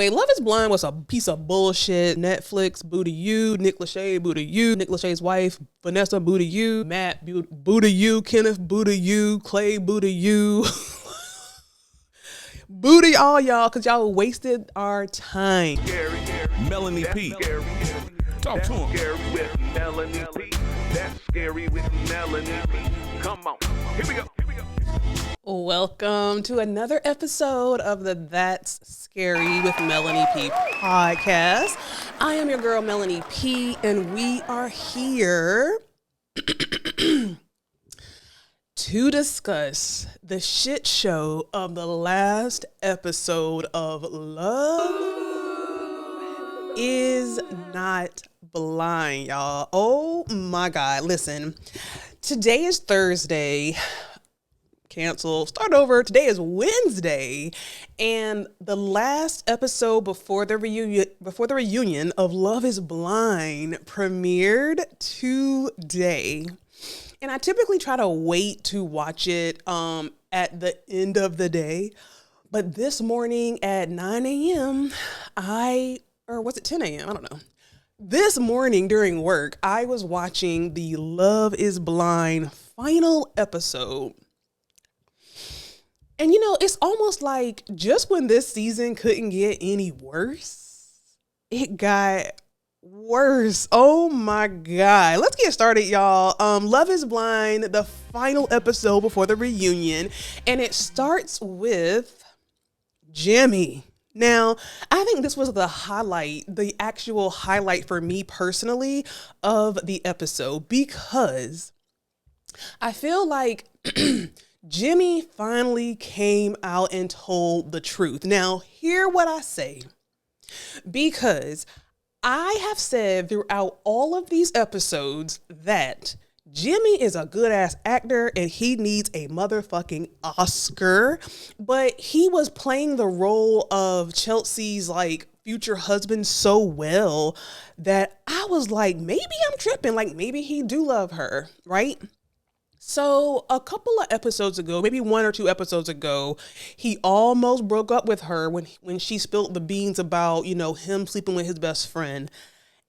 Wait, Love is Blind was a piece of bullshit. Netflix, boo to you. Nick Lachey, boo to you. Nick Lachey's wife, Vanessa, boo to you. Matt, boo to you. Kenneth, boo to you. Clay, boo to you. Boo to all y'all, because y'all wasted our time. Melanie P. Talk to him. Scary with Melanie P. That's scary with Melanie P. Come on. Here we go. Welcome to another episode of the That's Scary with Melanie P podcast. I am your girl, Melanie P, and we are here to discuss the shit show of the last episode of Love is Not Blind, y'all. Oh my God. Listen, today is Thursday. Cancel, start over. Today is Wednesday, and the last episode before the reunion of Love is Blind premiered today. And I typically try to wait to watch it at the end of the day, but this morning at 9 a.m. or was it 10 a.m.? I don't know. This morning during work, I was watching the Love is Blind final episode. And, you know, it's almost like just when this season couldn't get any worse, it got worse. Oh, my God. Let's get started, y'all. Love is Blind, the final episode before the reunion. And it starts with Jimmy. Now, I think this was the actual highlight for me personally of the episode, because I feel like Jimmy finally came out and told the truth. Now, hear what I say, because I have said throughout all of these episodes that Jimmy is a good ass actor and he needs a motherfucking Oscar, but he was playing the role of Chelsea's like future husband so well that I was like, maybe I'm tripping, like maybe he do love her, right? So a couple of episodes ago, maybe one or two episodes ago, he almost broke up with her when she spilled the beans about, you know, him sleeping with his best friend.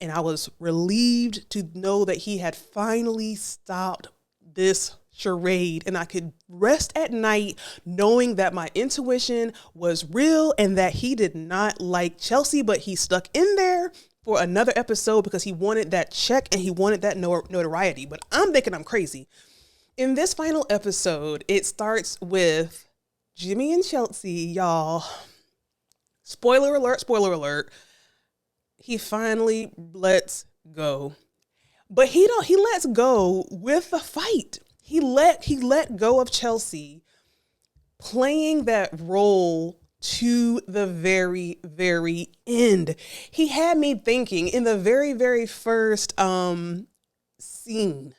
And I was relieved to know that he had finally stopped this charade, and I could rest at night knowing that my intuition was real and that he did not like Chelsea, but he stuck in there for another episode because he wanted that check and he wanted that notoriety. But I'm thinking I'm crazy. In this final episode, it starts with Jimmy and Chelsea, y'all. Spoiler alert. He finally lets go. But he lets go with a fight. He let go of Chelsea, playing that role to the very, very end. He had me thinking in the very, very first scene.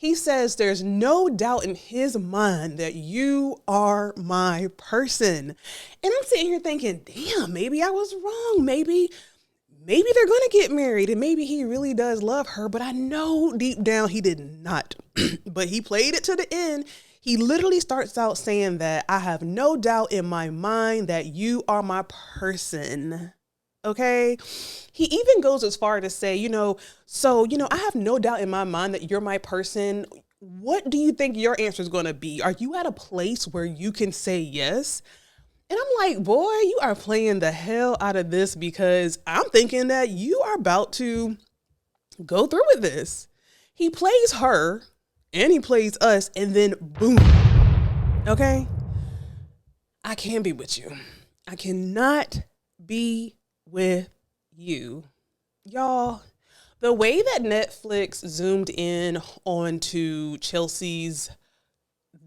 He says there's no doubt in his mind that you are my person. And I'm sitting here thinking, damn, maybe I was wrong. Maybe they're going to get married and maybe he really does love her. But I know deep down he did not. But he played it to the end. He literally starts out saying that I have no doubt in my mind that you are my person. Okay. He even goes as far to say, I have no doubt in my mind that you're my person. What do you think your answer is going to be? Are you at a place where you can say yes? And I'm like, boy, you are playing the hell out of this, because I'm thinking that you are about to go through with this. He plays her and he plays us, and then boom. Okay. I can't be with you. I cannot be with you. Y'all, the way that Netflix zoomed in onto Chelsea's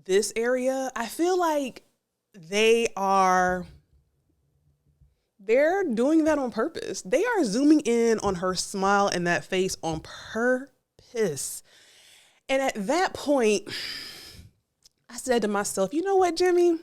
this area, I feel like they're doing that on purpose. They are zooming in on her smile and that face on purpose. And at that point, I said to myself, you know what, Jimmy?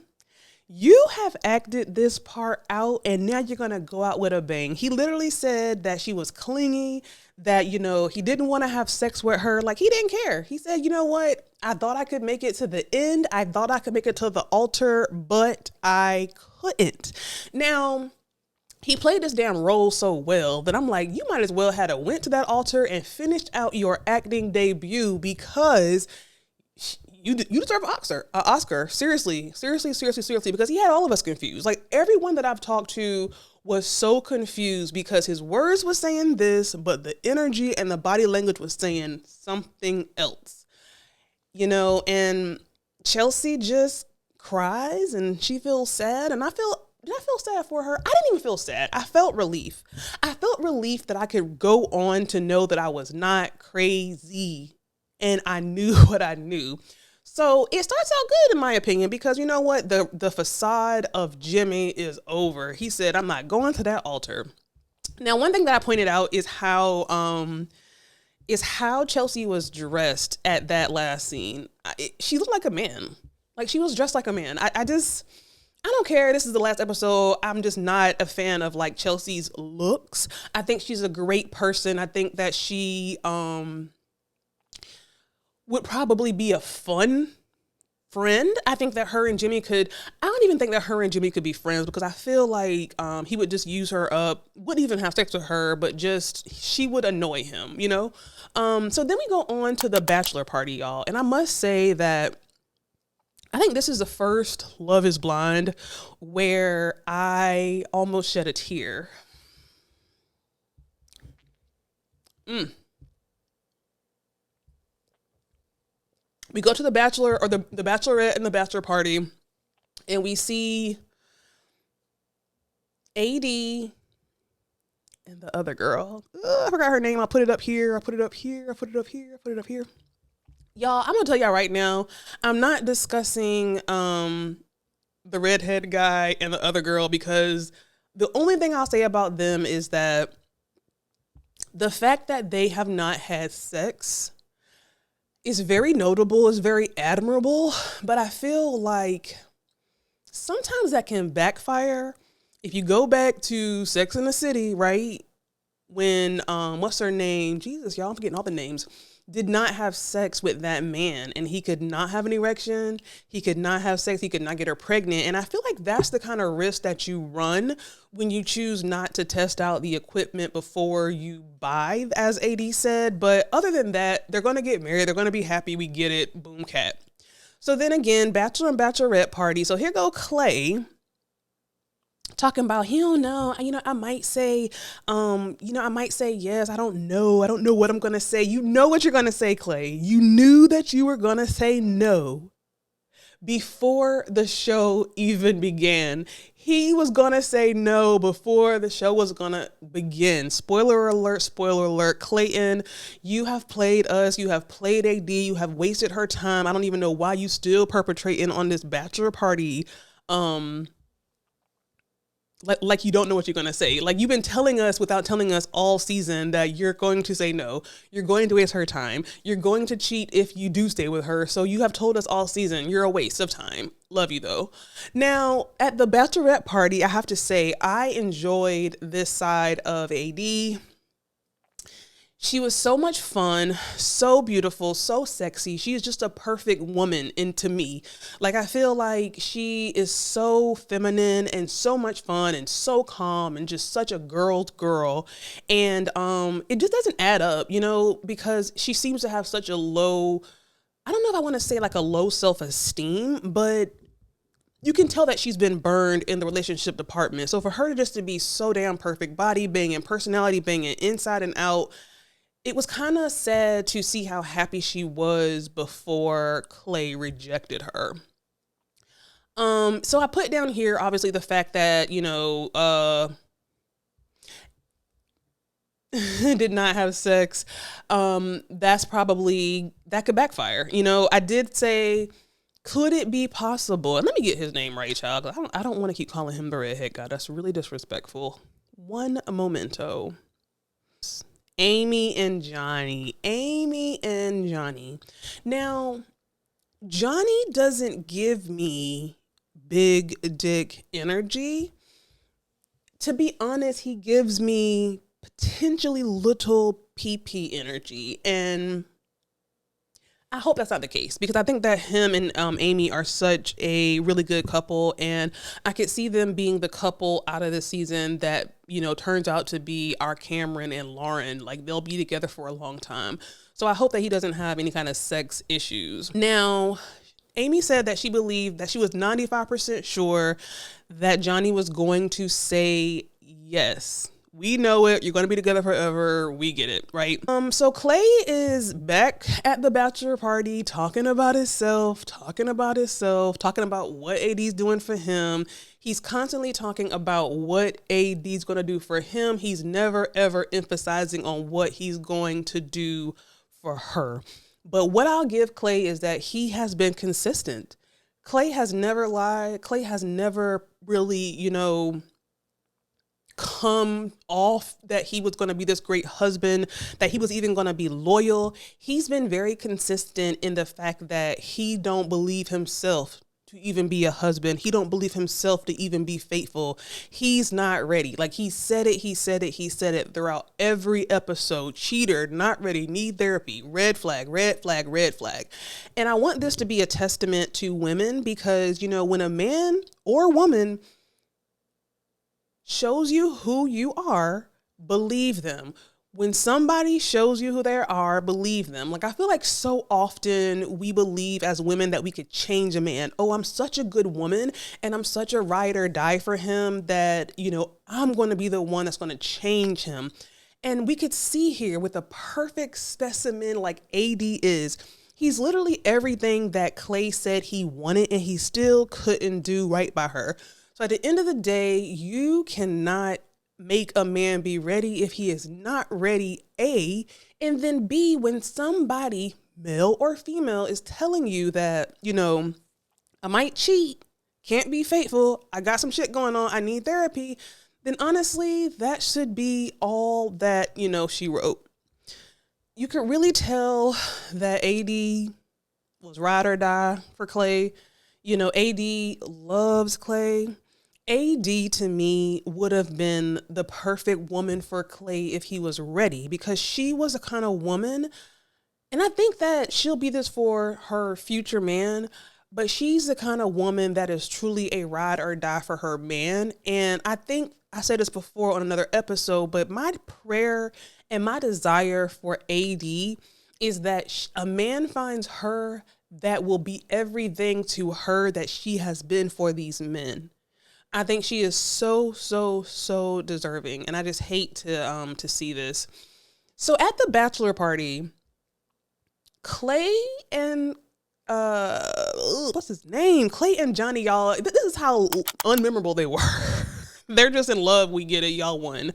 You have acted this part out and now you're going to go out with a bang. He literally said that she was clingy, that, he didn't want to have sex with her. Like, he didn't care. He said, you know what? I thought I could make it to the end. I thought I could make it to the altar, but I couldn't. Now, he played this damn role so well that I'm like, you might as well had went to that altar and finished out your acting debut, because you deserve an Oscar. Seriously, because he had all of us confused. Like, everyone that I've talked to was so confused because his words was saying this, but the energy and the body language was saying something else. And Chelsea just cries and she feels sad, and did I feel sad for her? I didn't even feel sad. I felt relief. I felt relief that I could go on to know that I was not crazy and I knew what I knew. So it starts out good, in my opinion, because you know what? The facade of Jimmy is over. He said, I'm not going to that altar. Now, one thing that I pointed out is how Chelsea was dressed at that last scene. She looked like a man. Like, she was dressed like a man. I don't care. This is the last episode. I'm just not a fan of like Chelsea's looks. I think she's a great person. I think that she would probably be a fun friend. I think that I don't even think that her and Jimmy could be friends, because I feel like he would just use her up, wouldn't even have sex with her, but just, she would annoy him, So then we go on to the bachelor party, y'all. And I must say that I think this is the first Love is Blind where I almost shed a tear. We go to the bachelor, or the bachelorette and the bachelor party, and we see AD and the other girl. I forgot her name. I put it up here. Y'all, I'm going to tell y'all right now, I'm not discussing the redhead guy and the other girl, because the only thing I'll say about them is that the fact that they have not had sex is very notable, is very admirable, but I feel like sometimes that can backfire. If you go back to Sex and the City, right, when, what's her name? Jesus, y'all, I'm forgetting all the names. Did not have sex with that man, and he could not have an erection. He could not have sex. He could not get her pregnant. And I feel like that's the kind of risk that you run when you choose not to test out the equipment before you buy, as AD said. But other than that, they're going to get married. They're going to be happy. We get it. Boom, cat. So then again, bachelor and bachelorette party. So here go Clay, talking about, he don't know, I might say yes. I don't know what I'm going to say. You know what you're going to say, Clay. You knew that you were going to say no before the show even began. He was going to say no before the show was going to begin. Spoiler alert. Clayton, you have played us. You have played AD. You have wasted her time. I don't even know why you still perpetrating on this bachelor party. Like you don't know what you're going to say. Like, you've been telling us without telling us all season that you're going to say no. You're going to waste her time. You're going to cheat if you do stay with her. So you have told us all season you're a waste of time. Love you though. Now, at the bachelorette party, I have to say I enjoyed this side of AD. She was so much fun, so beautiful, so sexy. She is just a perfect woman into me. Like, I feel like she is so feminine and so much fun and so calm and just such a girl's girl. And it just doesn't add up, because she seems to have such a low, I don't know if I want to say like a low self-esteem, but you can tell that she's been burned in the relationship department. So for her to be so damn perfect, body banging, personality banging, inside and out, it was kind of sad to see how happy she was before Clay rejected her. So I put down here, obviously, the fact that, did not have sex. That could backfire. I did say, could it be possible? And let me get his name right, child. I don't want to keep calling him the redhead guy. That's really disrespectful. One momento. Amy and Johnny. Now, Johnny doesn't give me big dick energy. To be honest, he gives me potentially little PP energy. And I hope that's not the case, because I think that him and Amy are such a really good couple, and I could see them being the couple out of this season that, you know, turns out to be our Cameron and Lauren. Like, they'll be together for a long time. So I hope that he doesn't have any kind of sex issues. Now, Amy said that she believed that she was 95% sure that Johnny was going to say yes. We know it. You're going to be together forever. We get it, right? So Clay is back at the bachelor party talking about himself, talking about what AD's doing for him. He's constantly talking about what AD's going to do for him. He's never, ever emphasizing on what he's going to do for her. But what I'll give Clay is that he has been consistent. Clay has never lied. Clay has never really, you know, come off that he was going to be this great husband, that he was even going to be loyal. He's been very consistent in the fact that he don't believe himself to even be a husband. He don't believe himself to even be faithful. He's not ready. Like, he said it throughout every episode. Cheater, not ready, need therapy, red flag, red flag, red flag. And I want this to be a testament to women, because, you know, when a man or woman shows you who you are, believe them. When somebody shows you who they are, believe them. Like, I feel like so often we believe as women that we could change a man. Oh, I'm such a good woman and I'm such a ride or die for him that, you know, I'm going to be the one that's going to change him. And we could see here with a perfect specimen like AD is. He's literally everything that Clay said he wanted, and he still couldn't do right by her. So at the end of the day, you cannot make a man be ready if he is not ready, A, and then B, when somebody, male or female, is telling you that, you know, I might cheat, can't be faithful, I got some shit going on, I need therapy, then honestly, that should be all that, you know, she wrote. You could really tell that AD was ride or die for Clay. You know, AD loves Clay. AD to me would have been the perfect woman for Clay if he was ready, because she was a kind of woman, and I think that she'll be this for her future man, but she's the kind of woman that is truly a ride or die for her man. And I think I said this before on another episode, but my prayer and my desire for AD is that a man finds her that will be everything to her that she has been for these men. I think she is so, so, so deserving. And I just hate to see this. So at the bachelor party, Clay and what's his name? Clay and Johnny, y'all, this is how unmemorable they were. They're just in love. We get it. Y'all won.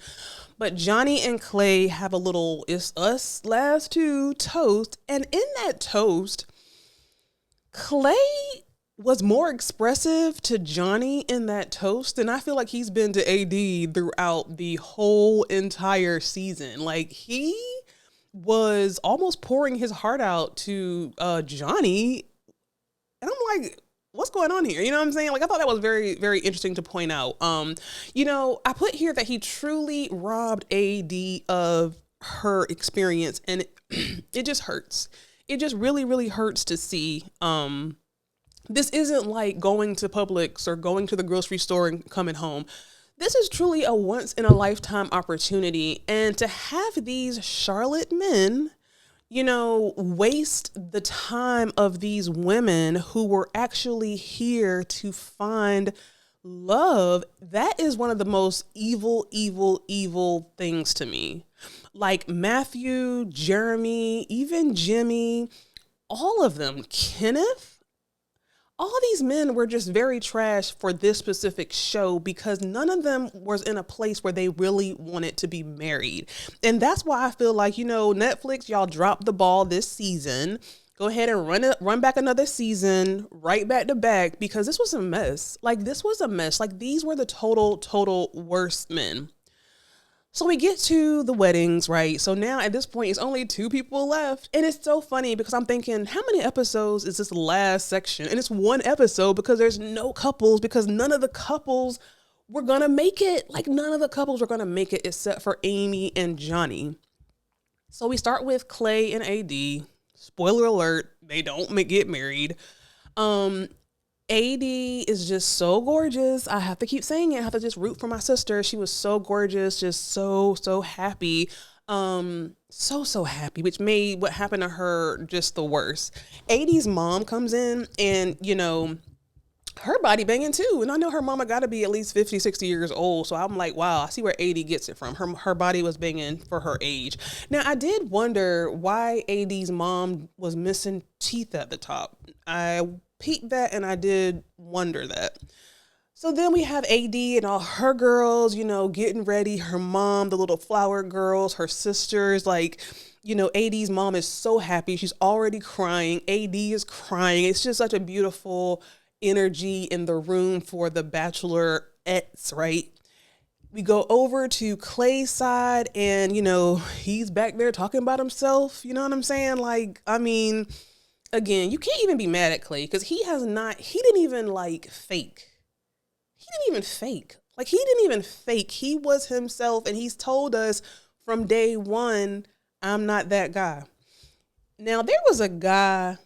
But Johnny and Clay have a little "it's us last two" toast. And in that toast, Clay was more expressive to Johnny in that toast than I feel like he's been to AD throughout the whole entire season. Like, he was almost pouring his heart out to Johnny. And I'm like, what's going on here? You know what I'm saying? Like, I thought that was very, very interesting to point out. You know, I put here that he truly robbed AD of her experience, and it just hurts. It just really, really hurts to see. This isn't like going to Publix or going to the grocery store and coming home. This is truly a once in a lifetime opportunity. And to have these Charlotte men, you know, waste the time of these women who were actually here to find love, that is one of the most evil, evil, evil things to me. Like Matthew, Jeremy, even Jimmy, all of them, Kenneth, all these men were just very trash for this specific show because none of them was in a place where they really wanted to be married. And that's why I feel like, you know, Netflix, y'all dropped the ball this season. Go ahead and run back another season right back to back, because this was a mess. Like, this was a mess. Like, these were the total worst men. So we get to the weddings, right? So now at this point, it's only 2 people left. And it's so funny because I'm thinking, how many episodes is this last section? And it's 1 episode because there's no couples, because none of the couples were going to make it. Like, none of the couples were going to make it except for Amy and Johnny. So we start with Clay and AD. Spoiler alert, they don't get married. AD is just so gorgeous. I have to keep saying it. I have to just root for my sister. She was so gorgeous, just so happy. So happy, which made what happened to her just the worst. AD's mom comes in and, you know, her body banging too. And I know her mama got to be at least 50, 60 years old. So I'm like, wow, I see where AD gets it from. Her body was banging for her age. Now, I did wonder why AD's mom was missing teeth at the top. I peeped that and I did wonder that. So then we have AD and all her girls, you know, getting ready. Her mom, the little flower girls, her sisters, like, you know, AD's mom is so happy. She's already crying. AD is crying. It's just such a beautiful energy in the room for the bachelorettes, right? We go over to Clay's side and, you know, he's back there talking about himself. You know what I'm saying? Like, I mean, again, you can't even be mad at Clay because he didn't even fake. Like, he didn't even fake. He was himself, and he's told us from day one, I'm not that guy. Now, there was a guy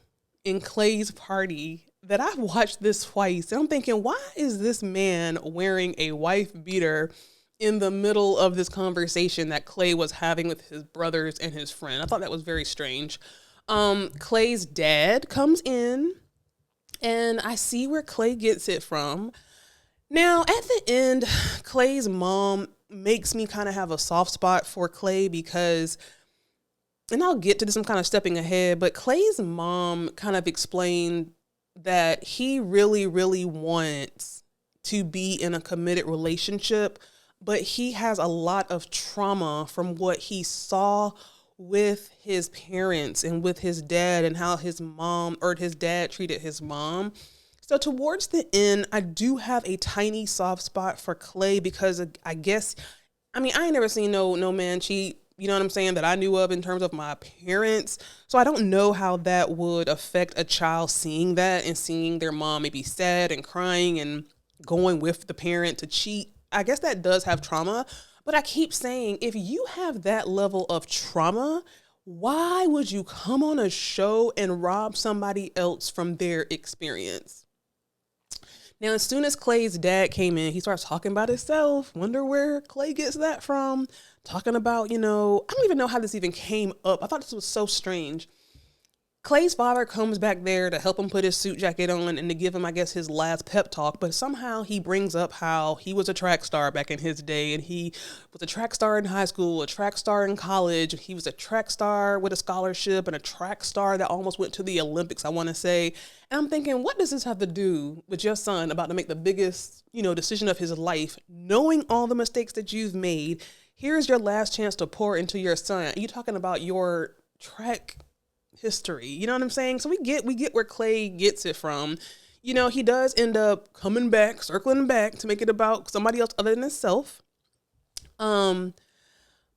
in Clay's party that I've watched this twice, and I'm thinking, why is this man wearing a wife beater in the middle of this conversation that Clay was having with his brothers and his friend? I thought that was very strange. Clay's dad comes in, and I see where Clay gets it from. Now, at the end, Clay's mom makes me kind of have a soft spot for Clay because, and I'll get to this, I'm kind of stepping ahead, but Clay's mom kind of explained that he really, really wants to be in a committed relationship, but he has a lot of trauma from what he saw with his parents and with his dad and how his dad treated his mom. So towards the end, I do have a tiny soft spot for Clay because I guess, I mean, I ain't never seen no man cheat, you know what I'm saying, that I knew of in terms of my parents. So I don't know how that would affect a child seeing that and seeing their mom maybe sad and crying and going with the parent to cheat. I guess that does have trauma. But I keep saying, if you have that level of trauma, why would you come on a show and rob somebody else from their experience? Now, as soon as Clay's dad came in, he starts talking about himself. Wonder where Clay gets that from. Talking about, you know, I don't even know how this even came up. I thought this was so strange. Clay's father comes back there to help him put his suit jacket on and to give him, I guess, his last pep talk. But somehow he brings up how he was a track star back in his day. And he was a track star in high school, a track star in college. He was a track star with a scholarship and a track star that almost went to the Olympics, I want to say. And I'm thinking, what does this have to do with your son about to make the biggest, you know, decision of his life, knowing all the mistakes that you've made? Here's your last chance to pour into your son. You're talking about your track history, you know what I'm saying? So we get where Clay gets it from. You know, he does end up coming back, circling back to make it about somebody else other than himself. But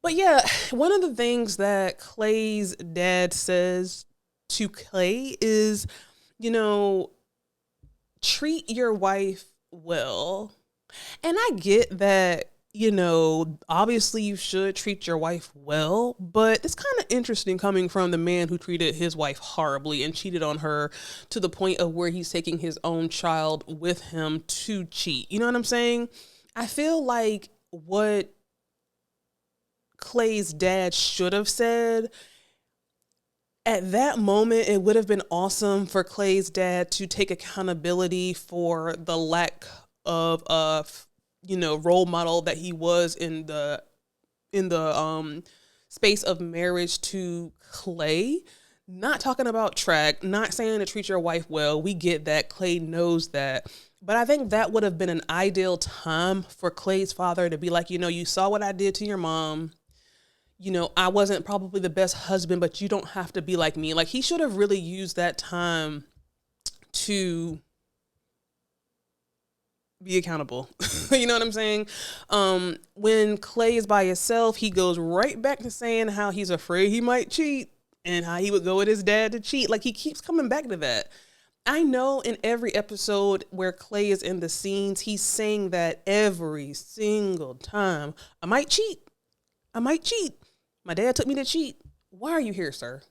yeah, one of the things that Clay's dad says to Clay is, you know, treat your wife well. And I get that, you know, obviously you should treat your wife well, but it's kind of interesting coming from the man who treated his wife horribly and cheated on her to the point of where he's taking his own child with him to cheat. You know what I'm saying? I feel like what Clay's dad should have said at that moment, it would have been awesome for Clay's dad to take accountability for the lack of you know, role model that he was in the space of marriage to Clay. Not talking about track, not saying to treat your wife well. We get that. Clay knows that. But I think that would have been an ideal time for Clay's father to be like, you know, you saw what I did to your mom. You know, I wasn't probably the best husband, but you don't have to be like me. Like, he should have really used that time to be accountable. You know what I'm saying? When Clay is by himself, he goes right back to saying how he's afraid he might cheat and how he would go with his dad to cheat. Like, he keeps coming back to that. I know in every episode where Clay is in the scenes, he's saying that every single time. I might cheat. My dad took me to cheat. Why are you here, sir?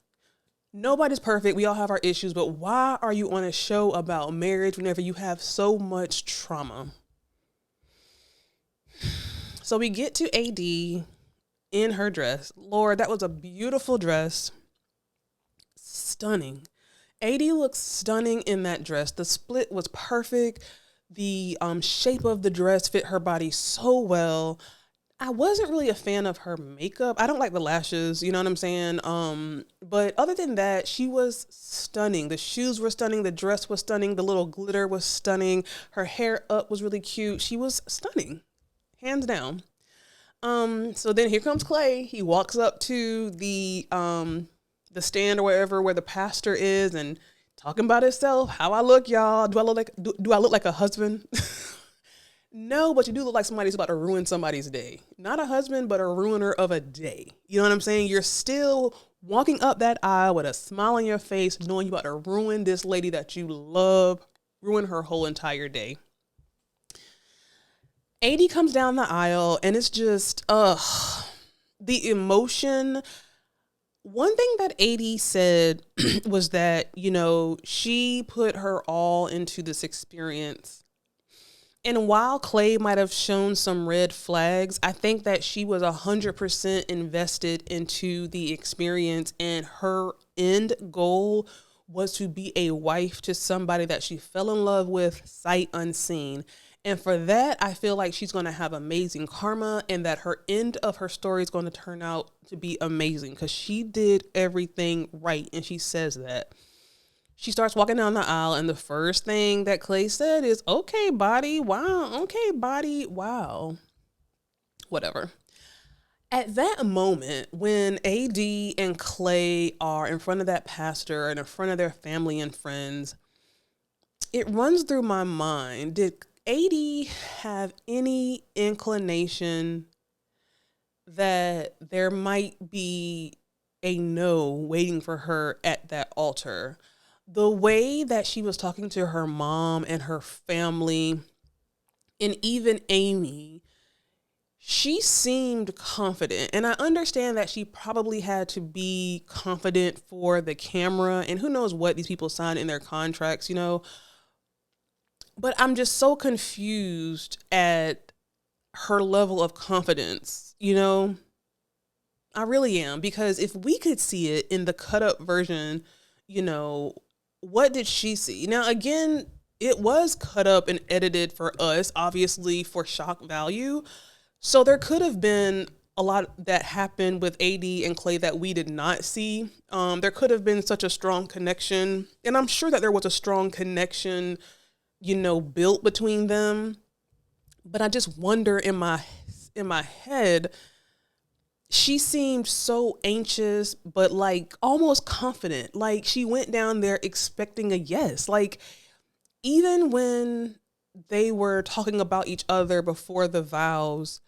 Nobody's perfect. We all have our issues, but why are you on a show about marriage whenever you have so much trauma? So we get to AD in her dress. Lord, that was a beautiful dress. Stunning. AD looks stunning in that dress. The split was perfect. The shape of the dress fit her body so well. I wasn't really a fan of her makeup. I don't like the lashes, you know what I'm saying? But other than that, she was stunning. The shoes were stunning. The dress was stunning. The little glitter was stunning. Her hair up was really cute. She was stunning, hands down. So then here comes Clay. He walks up to the stand or wherever where the pastor is and talking about himself. How I look, y'all. Do I look like a husband? No, but you do look like somebody who's about to ruin somebody's day. Not a husband, but a ruiner of a day. You know what I'm saying? You're still walking up that aisle with a smile on your face, knowing you're about to ruin this lady that you love, ruin her whole entire day. AD comes down the aisle, and it's just, the emotion. One thing that AD said was that, you know, she put her all into this experience. And while Clay might have shown some red flags, I think that she was 100% invested into the experience, and her end goal was to be a wife to somebody that she fell in love with sight unseen. And for that, I feel like she's going to have amazing karma, and that her end of her story is going to turn out to be amazing because she did everything right. And she says that. She starts walking down the aisle, and the first thing that Clay said is, okay, body, wow, okay, body, wow, whatever. At that moment, when AD and Clay are in front of that pastor and in front of their family and friends, it runs through my mind, did AD have any inclination that there might be a no waiting for her at that altar? The way that she was talking to her mom and her family, and even Amy, she seemed confident. And I understand that she probably had to be confident for the camera, and who knows what these people signed in their contracts, you know. But I'm just so confused at her level of confidence, you know. I really am, because if we could see it in the cut up version, you know, what did she see? Now, again, it was cut up and edited for us, obviously for shock value. So there could have been a lot that happened with AD and Clay that we did not see. There could have been such a strong connection. And I'm sure that there was a strong connection, you know, built between them. But I just wonder in my head, she seemed so anxious, but like almost confident. Like she went down there expecting a yes. Like even when they were talking about each other before the vows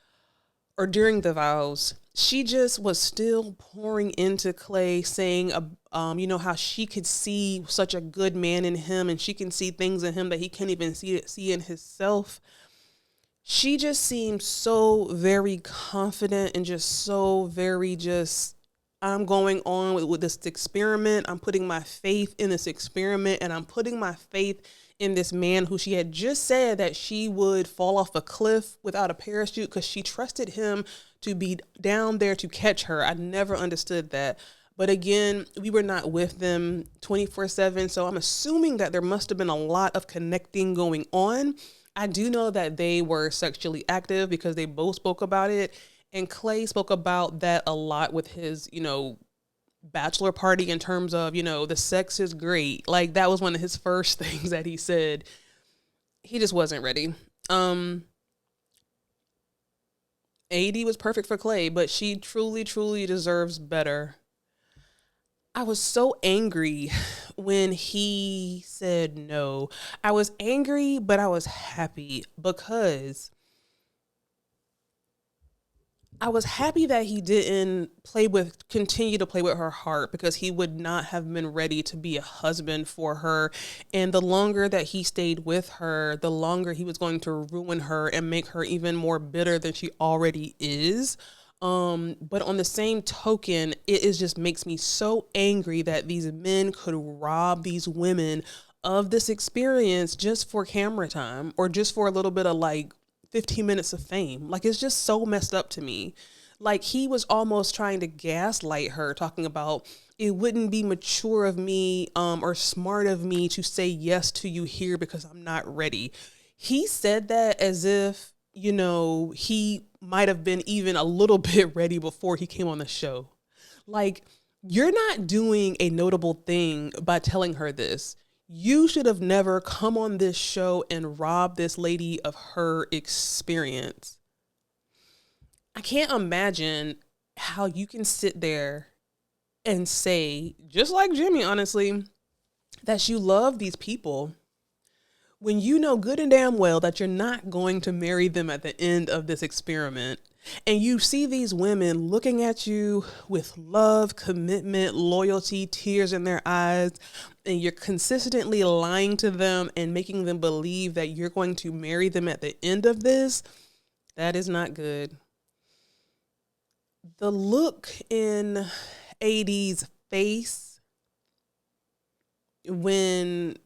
or during the vows, she just was still pouring into Clay, saying, you know, how she could see such a good man in him, and she can see things in him that he can't even see in himself. She just seems so very confident and just so very I'm going on with this experiment. I'm putting my faith in this experiment, and I'm putting my faith in this man who she had just said that she would fall off a cliff without a parachute because she trusted him to be down there to catch her. I never understood that. But again, we were not with them 24/7. So I'm assuming that there must have been a lot of connecting going on. I do know that they were sexually active because they both spoke about it. And Clay spoke about that a lot with his, you know, bachelor party in terms of, you know, the sex is great. Like that was one of his first things that he said. He just wasn't ready. AD was perfect for Clay, but she truly, truly deserves better. I was so angry when he said no. I was angry, but I was happy because I was happy that he didn't continue to play with her heart, because he would not have been ready to be a husband for her. And the longer that he stayed with her, the longer he was going to ruin her and make her even more bitter than she already is. But on the same token, it is just makes me so angry that these men could rob these women of this experience just for camera time or just for a little bit of like 15 minutes of fame. Like, it's just so messed up to me. Like, he was almost trying to gaslight her, talking about it wouldn't be mature of me or smart of me to say yes to you here because I'm not ready. He said that as if, you know, he might have been even a little bit ready before he came on the show. Like, you're not doing a notable thing by telling her this. You should have never come on this show and robbed this lady of her experience. I can't imagine how you can sit there and say, just like Jimmy, honestly, that you love these people when you know good and damn well that you're not going to marry them at the end of this experiment. And you see these women looking at you with love, commitment, loyalty, tears in their eyes, and you're consistently lying to them and making them believe that you're going to marry them at the end of this. That is not good. The look in AD's face when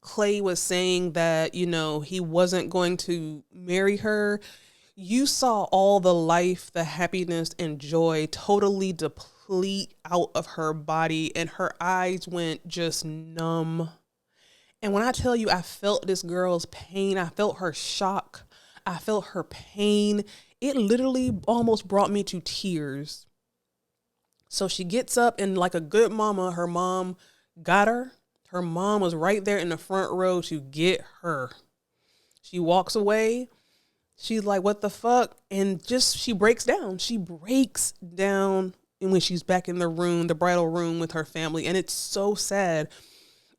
Clay was saying that, you know, he wasn't going to marry her, you saw all the life, the happiness and joy totally deplete out of her body, and her eyes went just numb. And when I tell you, I felt this girl's pain, I felt her shock, I felt her pain. It literally almost brought me to tears. So she gets up, and like a good mama, her mom got her. Her mom was right there in the front row to get her. She walks away. She's like, what the fuck? And just, she breaks down. She breaks down when she's back in the room, the bridal room with her family. And it's so sad.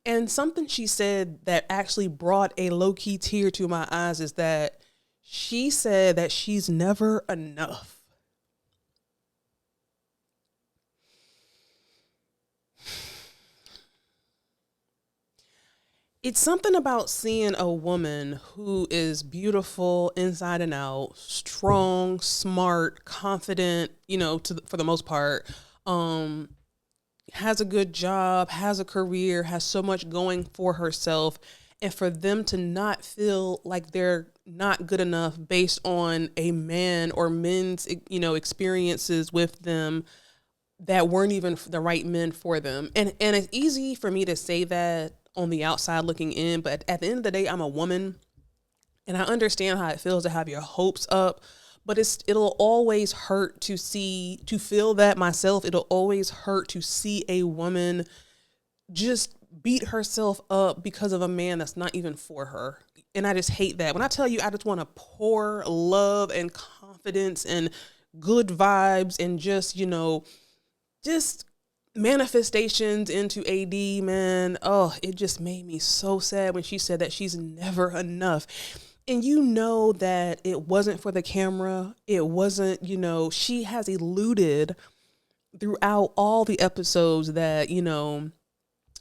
And something she said that actually brought a low-key tear to my eyes is that she said that she's never enough. It's something about seeing a woman who is beautiful inside and out, strong, smart, confident, you know, for the most part, has a good job, has a career, has so much going for herself. And for them to not feel like they're not good enough based on a man or men's, you know, experiences with them that weren't even the right men for them. And it's easy for me to say that on the outside looking in, but at the end of the day, I'm a woman and I understand how it feels to have your hopes up, but it'll always hurt to feel that myself. It'll always hurt to see a woman just beat herself up because of a man that's not even for her. And I just hate that. When I tell you, I just want to pour love and confidence and good vibes and just, you know, just manifestations into AD, man. Oh, it just made me so sad when she said that she's never enough. And you know that it wasn't for the camera. It wasn't, you know, she has eluded throughout all the episodes that, you know,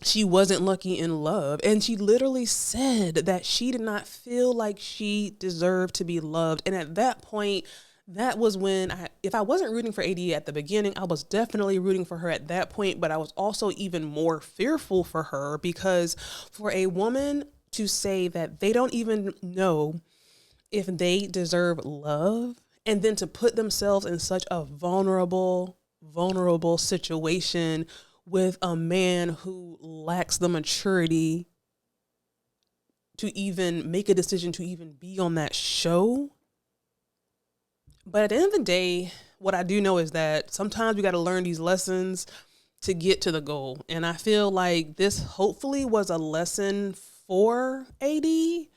she wasn't lucky in love. And she literally said that she did not feel like she deserved to be loved. And at that point, that was when if I wasn't rooting for AD at the beginning, I was definitely rooting for her at that point. But I was also even more fearful for her, because for a woman to say that they don't even know if they deserve love, and then to put themselves in such a vulnerable situation with a man who lacks the maturity to even make a decision to even be on that show. But at the end of the day, what I do know is that sometimes we got to learn these lessons to get to the goal. And I feel like this hopefully was a lesson for AD. I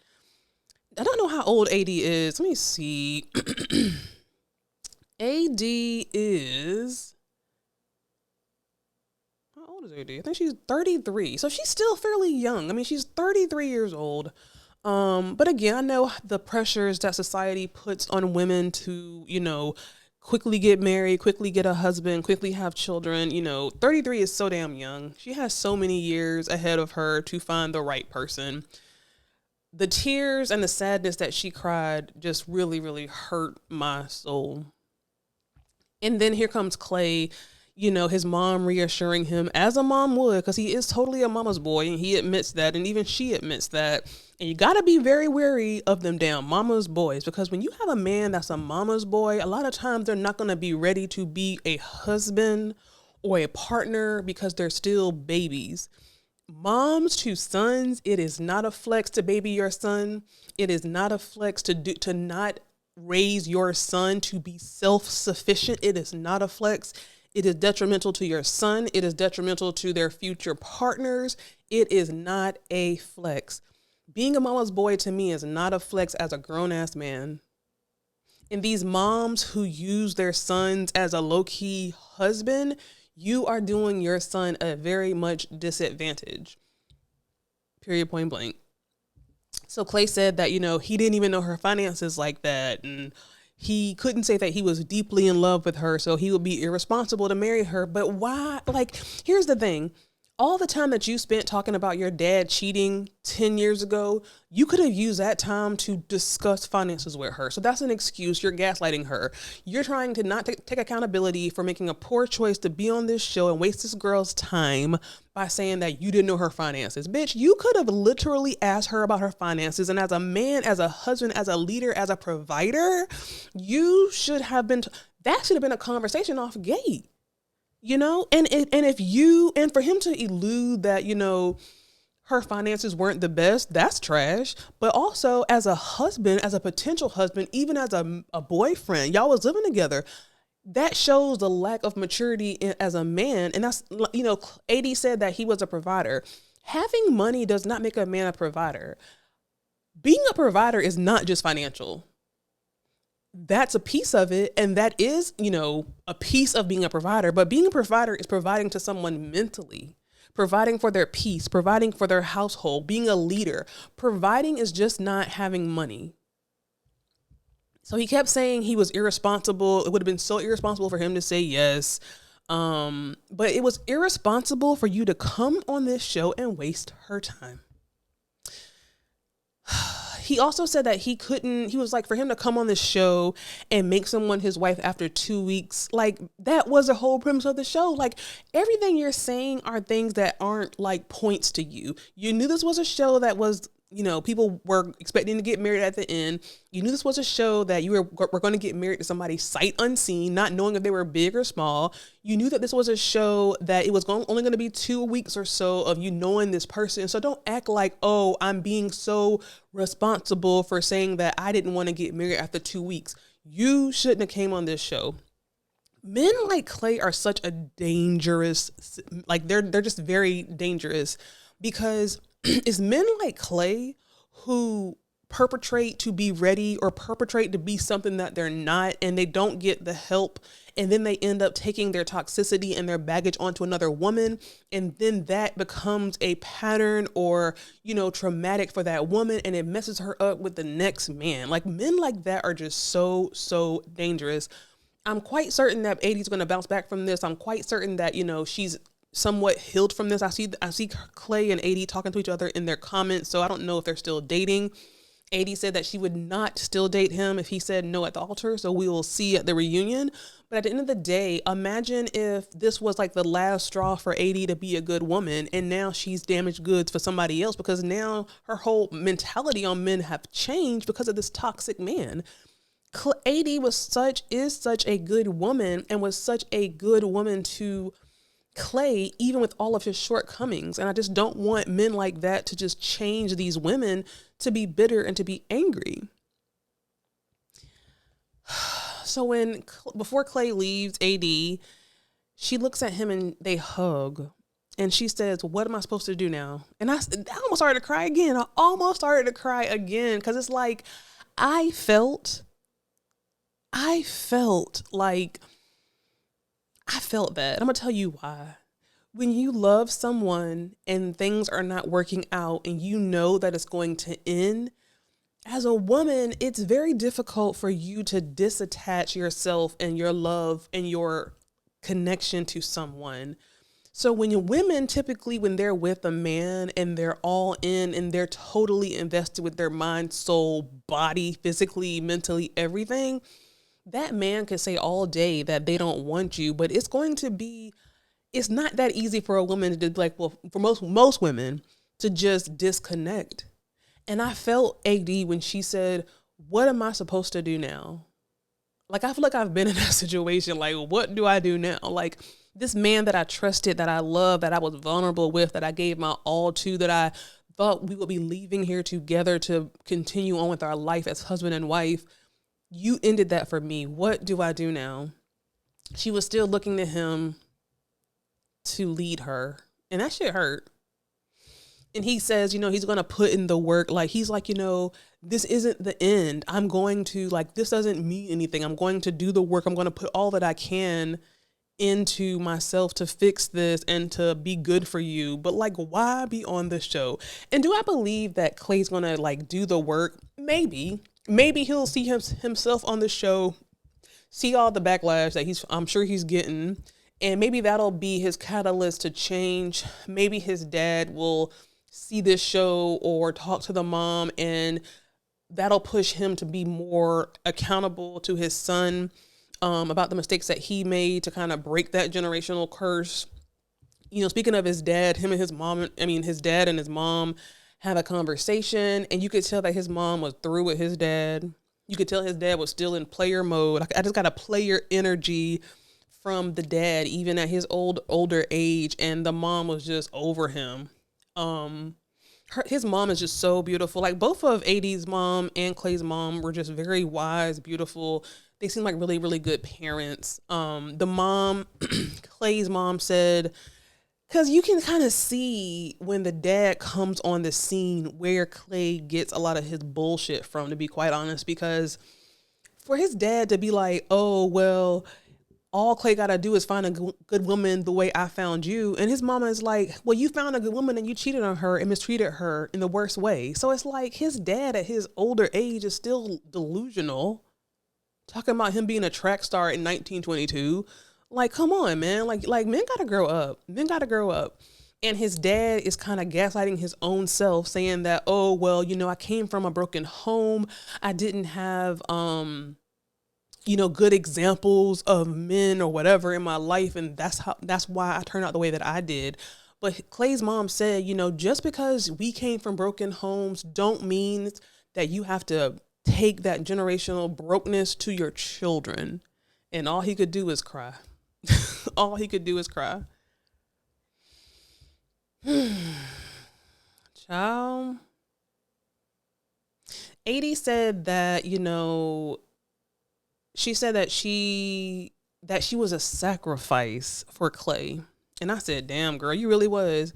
don't know how old AD is. Let me see. AD is... How old is AD? I think she's 33. So she's still fairly young. I mean, she's 33 years old. But again, I know the pressures that society puts on women to, you know, quickly get married, quickly get a husband, quickly have children. You know, 33 is so damn young. She has so many years ahead of her to find the right person. The tears and the sadness that she cried just really, really hurt my soul. And then here comes Clay, you know, his mom reassuring him, as a mom would, because he is totally a mama's boy, and he admits that, and even she admits that. And you got to be very wary of them damn mama's boys, because when you have a man that's a mama's boy, a lot of times they're not going to be ready to be a husband or a partner because they're still babies. Moms to sons, it is not a flex to baby your son. It is not a flex to not raise your son to be self-sufficient. It is not a flex. It is detrimental to your son. It is detrimental to their future partners. It is not a flex. Being a mama's boy to me is not a flex as a grown-ass man. And these moms who use their sons as a low-key husband, you are doing your son a very much disadvantage. Period, point blank. So Clay said that, you know, he didn't even know her finances like that. And he couldn't say that he was deeply in love with her, so he would be irresponsible to marry her. But why? Like, here's the thing. All the time that you spent talking about your dad cheating 10 years ago, you could have used that time to discuss finances with her. So that's an excuse. You're gaslighting her. You're trying to not take accountability for making a poor choice to be on this show and waste this girl's time by saying that you didn't know her finances. Bitch, you could have literally asked her about her finances. And as a man, as a husband, as a leader, as a provider, you should have been, that should have been a conversation off gate. You know, and for him to elude that, you know, her finances weren't the best, that's trash. But also as a husband, as a potential husband, even as a boyfriend, y'all was living together. That shows the lack of maturity as a man. And that's, you know, AD said that he was a provider. Having money does not make a man a provider. Being a provider is not just financial. That's a piece of it. And that is, you know, a piece of being a provider. But being a provider is providing to someone mentally, providing for their peace, providing for their household, being a leader. Providing is just not having money. So he kept saying he was irresponsible. It would have been so irresponsible for him to say yes. But it was irresponsible for you to come on this show and waste her time. He also said that he was like, for him to come on this show and make someone his wife after 2 weeks, like that was the whole premise of the show. Like everything you're saying are things that aren't like points to you. You knew this was a show that was, you know, people were expecting to get married at the end. You knew this was a show that you were going to get married to somebody sight unseen, not knowing if they were big or small. You knew that this was a show that it was only going to be 2 weeks or so of you knowing this person. So don't act like, oh, I'm being so responsible for saying that I didn't want to get married after 2 weeks. You shouldn't have came on this show. Men like Clay are such a dangerous, like they're just very dangerous, because it's men like Clay who perpetrate to be ready or perpetrate to be something that they're not, and they don't get the help. And then they end up taking their toxicity and their baggage onto another woman. And then that becomes a pattern or, you know, traumatic for that woman, and it messes her up with the next man. Like men like that are just so, so dangerous. I'm quite certain that AD's going to bounce back from this. I'm quite certain that, you know, she's somewhat healed from this. I see Clay and AD talking to each other in their comments, so I don't know if they're still dating. AD said that she would not still date him if he said no at the altar, so we will see at the reunion. But at the end of the day, imagine if this was like the last straw for AD to be a good woman, and now she's damaged goods for somebody else, because now her whole mentality on men have changed because of this toxic man. AD is such a good woman, and was such a good woman to Clay, even with all of his shortcomings. And I just don't want men like that to just change these women to be bitter and to be angry. So before Clay leaves AD, she looks at him and they hug. And she says, what am I supposed to do now? And I almost started to cry again. Because it's like, I felt that. I'm going to tell you why. When you love someone and things are not working out and you know that it's going to end, as a woman, it's very difficult for you to disattach yourself and your love and your connection to someone. So when women typically, when they're with a man and they're all in and they're totally invested with their mind, soul, body, physically, mentally, everything, that man could say all day that they don't want you, but it's not that easy for a woman to like, well, for most women to just disconnect. And I felt AD when she said, what am I supposed to do now? Like, I feel like I've been in that situation. Like, what do I do now? Like, this man that I trusted, that I loved, that I was vulnerable with, that I gave my all to, that I thought we would be leaving here together to continue on with our life as husband and wife. You ended that for me. What do I do now? She was still looking to him to lead her. And that shit hurt. And he says, he's going to put in the work. Like, he's like, this isn't the end. I'm going to, like, this doesn't mean anything. I'm going to do the work. I'm going to put all that I can into myself to fix this and to be good for you. But like, why be on the show? And do I believe that Clay's going to like do the work? Maybe he'll see himself on the show, see all the backlash that I'm sure he's getting. And maybe that'll be his catalyst to change. Maybe his dad will see this show or talk to the mom, and that'll push him to be more accountable to his son about the mistakes that he made to kind of break that generational curse. Speaking of his dad, his dad and his mom have a conversation, and you could tell that his mom was through with his dad. You could tell his dad was still in player mode. I just got a player energy from the dad, even at his older age, and the mom was just over him. His mom is just so beautiful. Like, both of AD's mom and Clay's mom were just very wise, beautiful. They seem like really, really good parents. The mom, Clay's mom said, because you can kind of see when the dad comes on the scene where Clay gets a lot of his bullshit from, to be quite honest, because for his dad to be like, oh, well, all Clay got to do is find a good woman the way I found you. And his mama is like, well, you found a good woman and you cheated on her and mistreated her in the worst way. So it's like his dad at his older age is still delusional. Talking about him being a track star in 1922. Like, come on, man. Like men got to grow up. Men got to grow up. And his dad is kind of gaslighting his own self, saying that, oh, well, I came from a broken home. I didn't have, good examples of men or whatever in my life. And that's why I turned out the way that I did. But Clay's mom said, just because we came from broken homes don't mean that you have to take that generational brokenness to your children. And all he could do is cry. All he could do is cry. Child. 80 said that, she said that she was a sacrifice for Clay. And I said, damn, girl, you really was.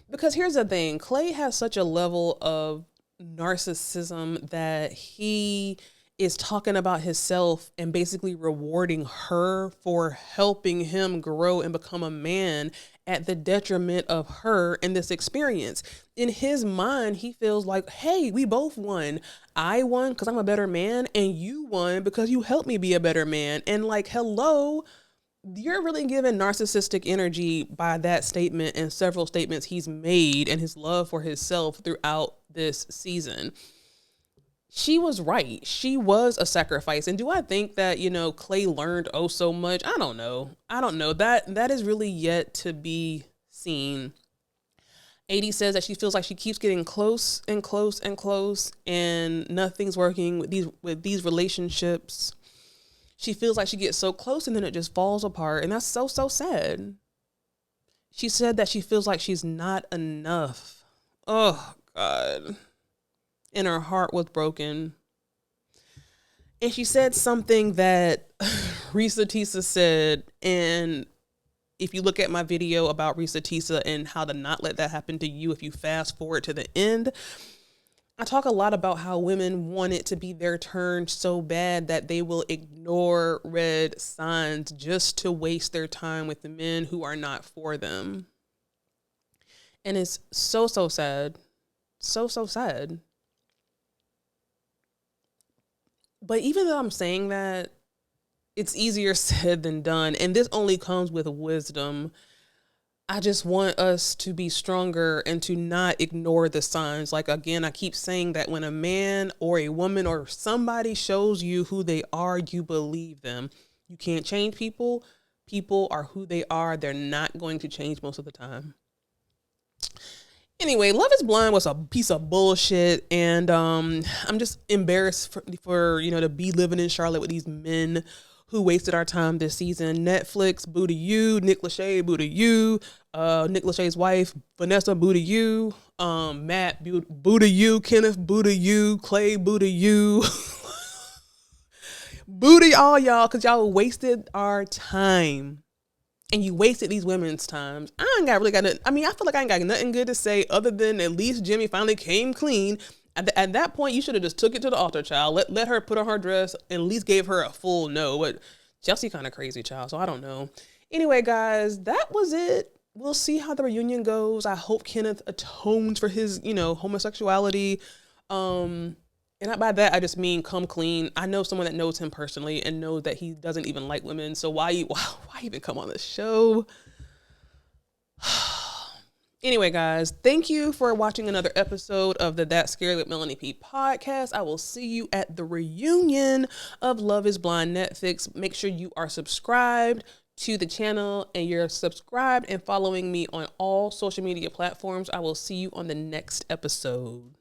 Because here's the thing. Clay has such a level of narcissism that he is talking about himself and basically rewarding her for helping him grow and become a man at the detriment of her in this experience. In his mind, he feels like, hey, we both won. I won because I'm a better man, and you won because you helped me be a better man. And like, hello, you're really giving narcissistic energy by that statement and several statements he's made and his love for himself throughout this season. She was right. She was a sacrifice. And do I think that, Clay learned so much? I don't know. That is really yet to be seen. 80 says that she feels like she keeps getting close and close and close, and nothing's working with these relationships. She feels like she gets so close and then it just falls apart. And that's so, so sad. She said that she feels like she's not enough. Oh, God. And her heart was broken. And she said something that Risa Tisa said. And if you look at my video about Risa Tisa and how to not let that happen to you, if you fast forward to the end, I talk a lot about how women want it to be their turn so bad that they will ignore red signs just to waste their time with the men who are not for them. And it's so, so sad. So, so sad. But even though I'm saying that, it's easier said than done. And this only comes with wisdom. I just want us to be stronger and to not ignore the signs. Like, again, I keep saying that when a man or a woman or somebody shows you who they are, you believe them. You can't change people. People are who they are. They're not going to change most of the time. Anyway, Love is Blind was a piece of bullshit, and I'm just embarrassed for to be living in Charlotte with these men who wasted our time this season. Netflix, boo to you. Nick Lachey, boo to you. Nick Lachey's wife, Vanessa, boo to you. Matt, boo to you. Kenneth, boo to you. Clay, boo to you. Boo to all y'all, because y'all wasted our time. And you wasted these women's times. I feel like I ain't got nothing good to say other than at least Jimmy finally came clean. At that point, you should have just took it to the altar, child. Let her put on her dress and at least gave her a full no. But Chelsea kind of crazy, child, so I don't know. Anyway, guys, that was it. We'll see how the reunion goes. I hope Kenneth atones for his, homosexuality. And by that, I just mean come clean. I know someone that knows him personally and knows that he doesn't even like women. So why even come on the show? Anyway, guys, thank you for watching another episode of the That's Scary with Melanie P podcast. I will see you at the reunion of Love is Blind Netflix. Make sure you are subscribed to the channel and you're subscribed and following me on all social media platforms. I will see you on the next episode.